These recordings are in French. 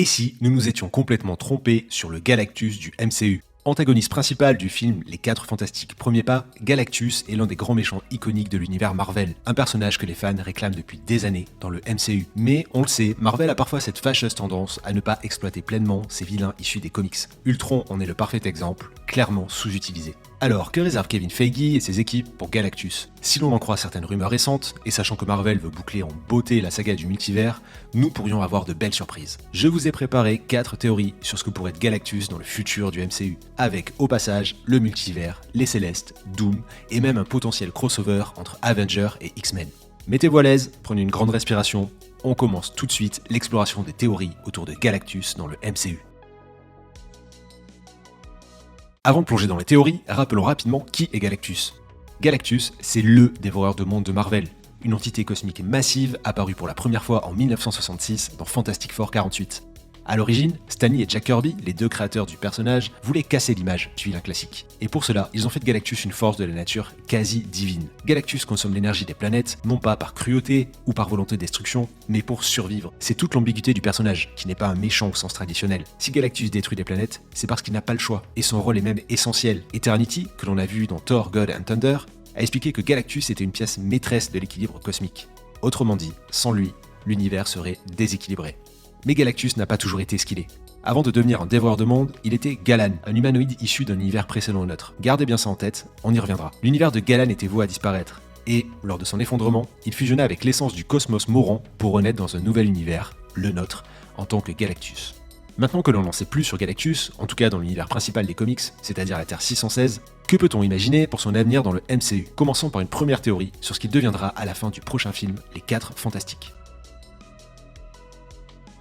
Et si nous nous étions complètement trompés sur le Galactus du MCU? Antagoniste principal du film Les 4 Fantastiques Premier Pas, Galactus est l'un des grands méchants iconiques de l'univers Marvel, un personnage que les fans réclament depuis des années dans le MCU. Mais on le sait, Marvel a parfois cette fâcheuse tendance à ne pas exploiter pleinement ses vilains issus des comics. Ultron en est le parfait exemple, clairement sous-utilisé. Alors, que réservent Kevin Feige et ses équipes pour Galactus? Si l'on en croit certaines rumeurs récentes, et sachant que Marvel veut boucler en beauté la saga du multivers, nous pourrions avoir de belles surprises. Je vous ai préparé 4 théories sur ce que pourrait être Galactus dans le futur du MCU, avec au passage le multivers, les Célestes, Doom, et même un potentiel crossover entre Avengers et X-Men. Mettez-vous à l'aise, prenez une grande respiration, on commence tout de suite l'exploration des théories autour de Galactus dans le MCU. Avant de plonger dans les théories, rappelons rapidement qui est Galactus. Galactus, c'est LE dévoreur de monde de Marvel, une entité cosmique massive apparue pour la première fois en 1966 dans Fantastic Four 48. A l'origine, Stan Lee et Jack Kirby, les deux créateurs du personnage, voulaient casser l'image du vilain classique. Et pour cela, ils ont fait de Galactus une force de la nature quasi divine. Galactus consomme l'énergie des planètes, non pas par cruauté ou par volonté de destruction, mais pour survivre. C'est toute l'ambiguïté du personnage, qui n'est pas un méchant au sens traditionnel. Si Galactus détruit des planètes, c'est parce qu'il n'a pas le choix, et son rôle est même essentiel. Eternity, que l'on a vu dans Thor, God and Thunder, a expliqué que Galactus était une pièce maîtresse de l'équilibre cosmique. Autrement dit, sans lui, l'univers serait déséquilibré. Mais Galactus n'a pas toujours été ce qu'il est. Avant de devenir un dévoreur de monde, il était Galan, un humanoïde issu d'un univers précédent au nôtre. Gardez bien ça en tête, on y reviendra. L'univers de Galan était voué à disparaître, et, lors de son effondrement, il fusionna avec l'essence du cosmos mourant pour renaître dans un nouvel univers, le nôtre, en tant que Galactus. Maintenant que l'on n'en sait plus sur Galactus, en tout cas dans l'univers principal des comics, c'est-à-dire la Terre 616, que peut-on imaginer pour son avenir dans le MCU? Commençons par une première théorie sur ce qu'il deviendra à la fin du prochain film, Les 4 Fantastiques.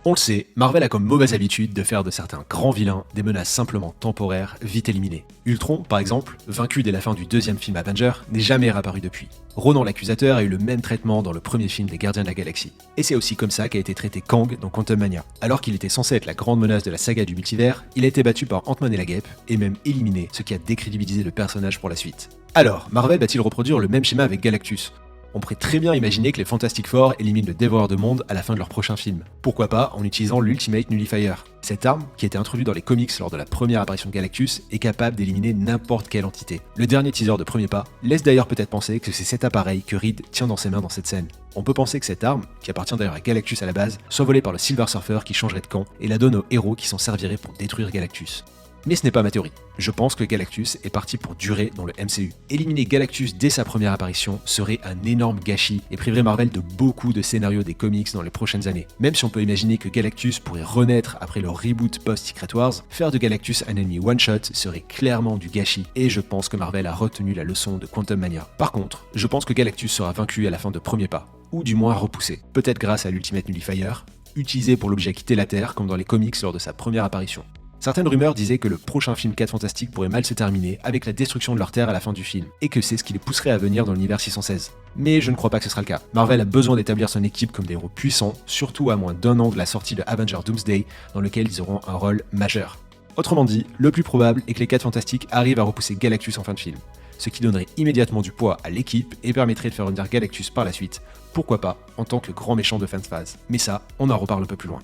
On le sait, Marvel a comme mauvaise habitude de faire de certains grands vilains des menaces simplement temporaires, vite éliminées. Ultron, par exemple, vaincu dès la fin du deuxième film Avenger, n'est jamais réapparu depuis. Ronan l'accusateur a eu le même traitement dans le premier film des Gardiens de la Galaxie. Et c'est aussi comme ça qu'a été traité Kang dans Quantum Mania. Alors qu'il était censé être la grande menace de la saga du multivers, il a été battu par Ant-Man et la Guêpe, et même éliminé, ce qui a décrédibilisé le personnage pour la suite. Alors, Marvel va-t-il reproduire le même schéma avec Galactus? On pourrait très bien imaginer que les Fantastic Four éliminent le dévoreur de monde à la fin de leur prochain film. Pourquoi pas en utilisant l'Ultimate Nullifier. Cette arme, qui a été introduite dans les comics lors de la première apparition de Galactus, est capable d'éliminer n'importe quelle entité. Le dernier teaser de Premier Pas laisse d'ailleurs peut-être penser que c'est cet appareil que Reed tient dans ses mains dans cette scène. On peut penser que cette arme, qui appartient d'ailleurs à Galactus à la base, soit volée par le Silver Surfer qui changerait de camp et la donne aux héros qui s'en serviraient pour détruire Galactus. Mais ce n'est pas ma théorie. Je pense que Galactus est parti pour durer dans le MCU. Éliminer Galactus dès sa première apparition serait un énorme gâchis et priverait Marvel de beaucoup de scénarios des comics dans les prochaines années. Même si on peut imaginer que Galactus pourrait renaître après le reboot post-Secret Wars, faire de Galactus un ennemi one-shot serait clairement du gâchis et je pense que Marvel a retenu la leçon de Quantum Mania. Par contre, je pense que Galactus sera vaincu à la fin de Premier Pas, ou du moins repoussé, peut-être grâce à l'Ultimate Nullifier, utilisé pour l'objet quitter la Terre comme dans les comics lors de sa première apparition. Certaines rumeurs disaient que le prochain film 4 Fantastiques pourrait mal se terminer avec la destruction de leur Terre à la fin du film, et que c'est ce qui les pousserait à venir dans l'univers 616. Mais je ne crois pas que ce sera le cas. Marvel a besoin d'établir son équipe comme des héros puissants, surtout à moins d'un an de la sortie de Avengers Doomsday, dans lequel ils auront un rôle majeur. Autrement dit, le plus probable est que les 4 Fantastiques arrivent à repousser Galactus en fin de film, ce qui donnerait immédiatement du poids à l'équipe et permettrait de faire revenir Galactus par la suite, pourquoi pas en tant que grand méchant de fin de phase. Mais ça, on en reparle un peu plus loin.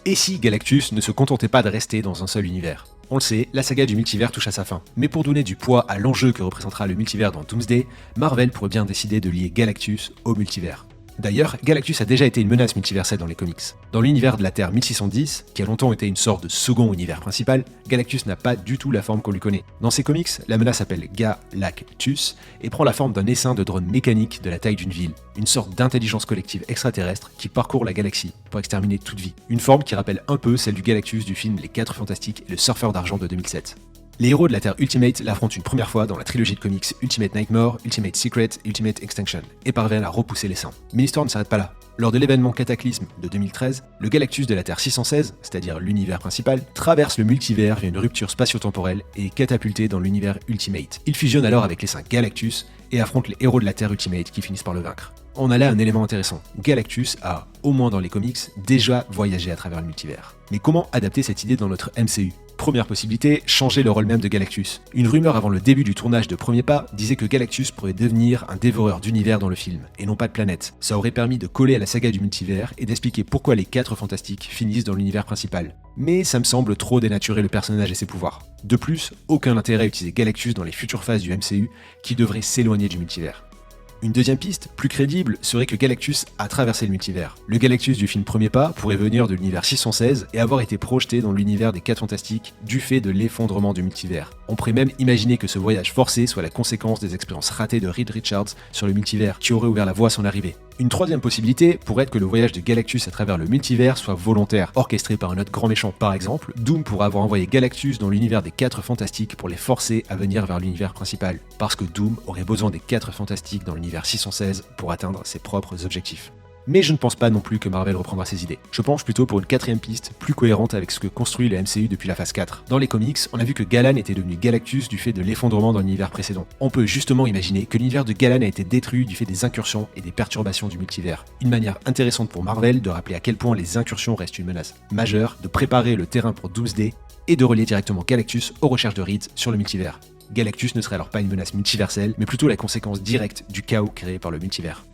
Et si Galactus ne se contentait pas de rester dans un seul univers? On le sait, la saga du multivers touche à sa fin. Mais pour donner du poids à l'enjeu que représentera le multivers dans Doomsday, Marvel pourrait bien décider de lier Galactus au multivers. D'ailleurs, Galactus a déjà été une menace multiverselle dans les comics. Dans l'univers de la Terre 1610, qui a longtemps été une sorte de second univers principal, Galactus n'a pas du tout la forme qu'on lui connaît. Dans ces comics, la menace s'appelle Galactus et prend la forme d'un essaim de drones mécaniques de la taille d'une ville, une sorte d'intelligence collective extraterrestre qui parcourt la galaxie pour exterminer toute vie. Une forme qui rappelle un peu celle du Galactus du film Les 4 Fantastiques et le Surfeur d'argent de 2007. Les héros de la Terre Ultimate l'affrontent une première fois dans la trilogie de comics Ultimate Nightmare, Ultimate Secret et Ultimate Extinction, et parviennent à repousser les seins. Mais l'histoire ne s'arrête pas là. Lors de l'événement Cataclysme de 2013, le Galactus de la Terre 616, c'est-à-dire l'univers principal, traverse le multivers via une rupture spatio-temporelle et est catapulté dans l'univers Ultimate. Il fusionne alors avec les saints Galactus et affronte les héros de la Terre Ultimate qui finissent par le vaincre. On a là un élément intéressant. Galactus a, au moins dans les comics, déjà voyagé à travers le multivers. Mais comment adapter cette idée dans notre MCU? Première possibilité, changer le rôle même de Galactus. Une rumeur avant le début du tournage de Premier Pas disait que Galactus pourrait devenir un dévoreur d'univers dans le film, et non pas de planètes. Ça aurait permis de coller à la saga du multivers et d'expliquer pourquoi les 4 fantastiques finissent dans l'univers principal. Mais ça me semble trop dénaturer le personnage et ses pouvoirs. De plus, aucun intérêt à utiliser Galactus dans les futures phases du MCU qui devraient s'éloigner du multivers. Une deuxième piste, plus crédible, serait que Galactus a traversé le multivers. Le Galactus du film Premier Pas pourrait venir de l'univers 616 et avoir été projeté dans l'univers des 4 Fantastiques du fait de l'effondrement du multivers. On pourrait même imaginer que ce voyage forcé soit la conséquence des expériences ratées de Reed Richards sur le multivers qui aurait ouvert la voie à son arrivée. Une troisième possibilité pourrait être que le voyage de Galactus à travers le multivers soit volontaire, orchestré par un autre grand méchant. Par exemple, Doom pourrait avoir envoyé Galactus dans l'univers des 4 Fantastiques pour les forcer à venir vers l'univers principal, parce que Doom aurait besoin des 4 Fantastiques dans l'univers 616 pour atteindre ses propres objectifs. Mais je ne pense pas non plus que Marvel reprendra ses idées. Je penche plutôt pour une quatrième piste, plus cohérente avec ce que construit le MCU depuis la phase 4. Dans les comics, on a vu que Galan était devenu Galactus du fait de l'effondrement dans l'univers précédent. On peut justement imaginer que l'univers de Galan a été détruit du fait des incursions et des perturbations du multivers. Une manière intéressante pour Marvel de rappeler à quel point les incursions restent une menace majeure, de préparer le terrain pour Doomsday et de relier directement Galactus aux recherches de Reed sur le multivers. Galactus ne serait alors pas une menace multiverselle, mais plutôt la conséquence directe du chaos créé par le multivers.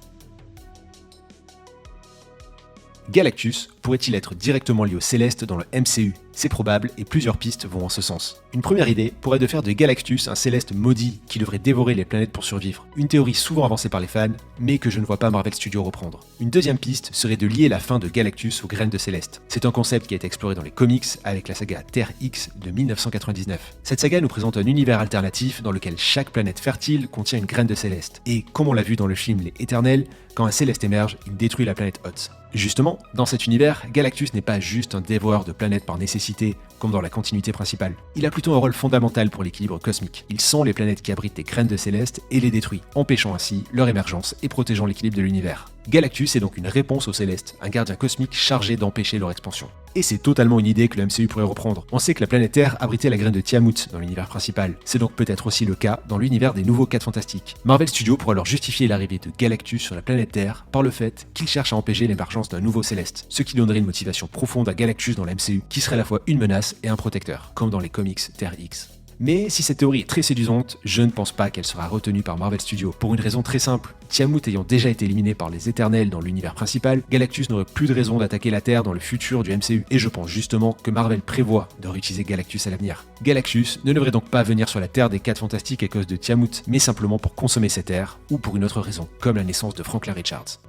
Galactus pourrait-il être directement lié aux Célestes dans le MCU? C'est probable et plusieurs pistes vont en ce sens. Une première idée pourrait de faire de Galactus un Céleste maudit qui devrait dévorer les planètes pour survivre. Une théorie souvent avancée par les fans, mais que je ne vois pas Marvel Studios reprendre. Une deuxième piste serait de lier la fin de Galactus aux graines de Céleste. C'est un concept qui a été exploré dans les comics avec la saga Terre X de 1999. Cette saga nous présente un univers alternatif dans lequel chaque planète fertile contient une graine de Céleste. Et comme on l'a vu dans le film Les Éternels, quand un Céleste émerge, il détruit la planète Hoth. Justement, dans cet univers, Galactus n'est pas juste un dévoreur de planètes par nécessité, comme dans la continuité principale. Il a plutôt un rôle fondamental pour l'équilibre cosmique. Il sent les planètes qui abritent des graines de Céleste et les détruit, empêchant ainsi leur émergence et protégeant l'équilibre de l'univers. Galactus est donc une réponse aux Célestes, un gardien cosmique chargé d'empêcher leur expansion. Et c'est totalement une idée que le MCU pourrait reprendre. On sait que la planète Terre abritait la graine de Tiamut dans l'univers principal. C'est donc peut-être aussi le cas dans l'univers des nouveaux 4 Fantastiques. Marvel Studios pourrait alors justifier l'arrivée de Galactus sur la planète Terre par le fait qu'il cherche à empêcher l'émergence d'un nouveau Céleste, ce qui donnerait une motivation profonde à Galactus dans la MCU, qui serait à la fois une menace et un protecteur, comme dans les comics Terre X. Mais si cette théorie est très séduisante, je ne pense pas qu'elle sera retenue par Marvel Studios, pour une raison très simple. Tiamut ayant déjà été éliminé par les Éternels dans l'univers principal, Galactus n'aurait plus de raison d'attaquer la Terre dans le futur du MCU, et je pense justement que Marvel prévoit de réutiliser Galactus à l'avenir. Galactus ne devrait donc pas venir sur la Terre des 4 Fantastiques à cause de Tiamut, mais simplement pour consommer cette Terre, ou pour une autre raison, comme la naissance de Franklin Richards.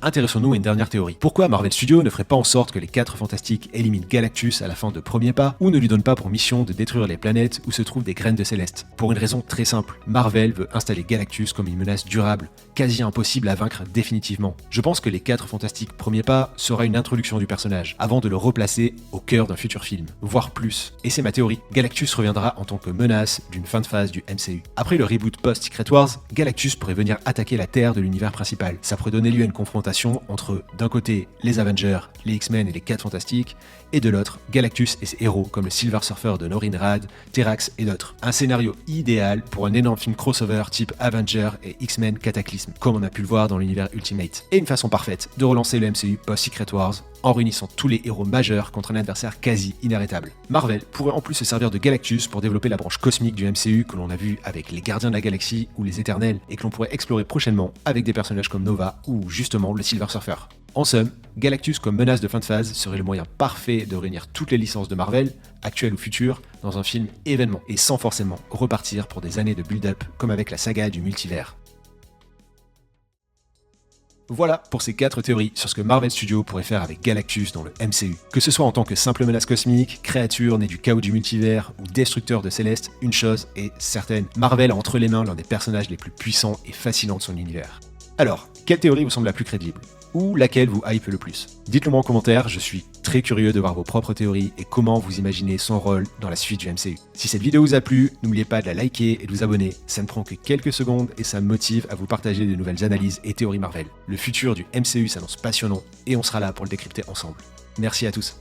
Intéressons-nous à une dernière théorie. Pourquoi Marvel Studios ne ferait pas en sorte que les 4 Fantastiques éliminent Galactus à la fin de Premier Pas, ou ne lui donnent pas pour mission de détruire les planètes où se trouvent des graines de Céleste? Pour une raison très simple, Marvel veut installer Galactus comme une menace durable, quasi impossible à vaincre définitivement. Je pense que les 4 Fantastiques Premier Pas sera une introduction du personnage, avant de le replacer au cœur d'un futur film, voire plus. Et c'est ma théorie, Galactus reviendra en tant que menace d'une fin de phase du MCU. Après le reboot post-Secret Wars, Galactus pourrait venir attaquer la Terre de l'univers principal. Ça pourrait donner lieu à une confrontation entre, d'un côté, les Avengers, les X-Men et les 4 Fantastiques, et de l'autre, Galactus et ses héros comme le Silver Surfer de Norrin Radd, Terrax et d'autres. Un scénario idéal pour un énorme film crossover type Avengers et X-Men Cataclysme, comme on a pu le voir dans l'univers Ultimate. Et une façon parfaite de relancer le MCU post-Secret Wars, en réunissant tous les héros majeurs contre un adversaire quasi inarrêtable. Marvel pourrait en plus se servir de Galactus pour développer la branche cosmique du MCU que l'on a vu avec les Gardiens de la Galaxie ou les Éternels, et que l'on pourrait explorer prochainement avec des personnages comme Nova ou justement le Silver Surfer. En somme, Galactus comme menace de fin de phase serait le moyen parfait de réunir toutes les licences de Marvel, actuelles ou futures, dans un film événement, et sans forcément repartir pour des années de build-up comme avec la saga du multivers. Voilà pour ces 4 théories sur ce que Marvel Studios pourrait faire avec Galactus dans le MCU. Que ce soit en tant que simple menace cosmique, créature née du chaos du multivers ou destructeur de Céleste, une chose est certaine, Marvel a entre les mains l'un des personnages les plus puissants et fascinants de son univers. Alors, quelle théorie vous semble la plus crédible? Ou laquelle vous hype le plus? Dites-le moi en commentaire, je suis très curieux de voir vos propres théories et comment vous imaginez son rôle dans la suite du MCU. Si cette vidéo vous a plu, n'oubliez pas de la liker et de vous abonner, ça ne prend que quelques secondes et ça me motive à vous partager de nouvelles analyses et théories Marvel. Le futur du MCU s'annonce passionnant et on sera là pour le décrypter ensemble. Merci à tous.